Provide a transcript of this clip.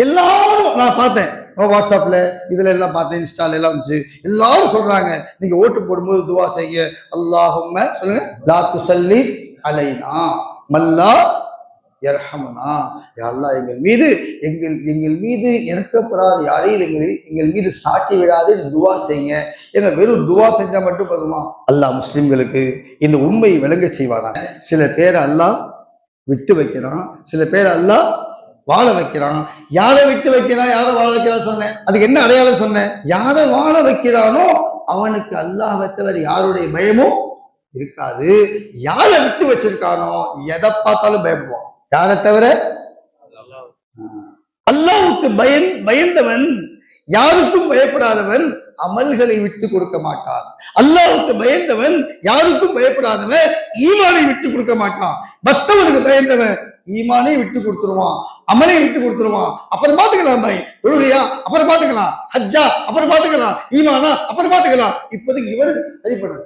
எல்லாரும் நான் பார்த்தேன், வாட்ஸ்அப்ல இதுல எல்லாம் பார்த்தேன், இன்ஸ்டால எல்லாம் வந்துச்சு. எல்லாரும் சொல்றாங்க, நீங்க ஓட்டு போடும்போது துவா செய்யுங்க, அல்லாஹும்ம சொல்லுங்க, லா துஸல்லி அலைனா மல்லா யர்ஹமுனா, யா அல்லாஹ் எங்கள் மீது இறக்கப்படாத யாரையும் எங்கள் மீது சாட்டி விடாது துவா செய்யுங்க. ஏன்னா வெறும் துவா செஞ்சா மட்டும் போதுமா? அல்லாஹ் முஸ்லிம்களுக்கு இந்த உண்மையை விளங்க செய்வானா. சில பேரை அல்லாஹ் விட்டு வைக்கிறான், சில பேர் அல்லாஹ் வாழ வைக்கிறான். யாரை விட்டு வைக்கிறான், யாரை வாழ வைக்கிறான் சொன்னேன். அதுக்கு என்ன அடையாளம் சொன்னேன்? யாரை வாழ வைக்கிறானோ அவனுக்கு அல்லாஹ்வை தவிர யாருடைய பயமும் இருக்காது. யாரை விட்டு வச்சிருக்கானோ எதை பார்த்தாலும் பயப்படுவான். யாரை தவிர அல்லாஹ்வுக்கு பயந்தவன், யாருக்கும் பயப்படாதவன் அமல்களை விட்டு கொடுக்க மாட்டான். அல்லாஹ்வுக்கு பயந்தவன், யாருக்கும் பயப்படாதவன் ஈமானை விட்டு கொடுக்க மாட்டான். மற்றவனுக்கு பயந்தவன் ஈமானை விட்டு கொடுத்துருவான், அமலை விட்டு கொடுத்துருவான். அப்புறம் பாத்துக்கலாம், பாய் தொழுகையா அப்புறம் பாத்துக்கலாம், ஹஜ்ஜா அப்புறம் பாத்துக்கலாம், ஈமானா அப்புறம் பாத்துக்கலாம், இப்போதைக்கு இவருக்கு சரி பண்ணுங்க.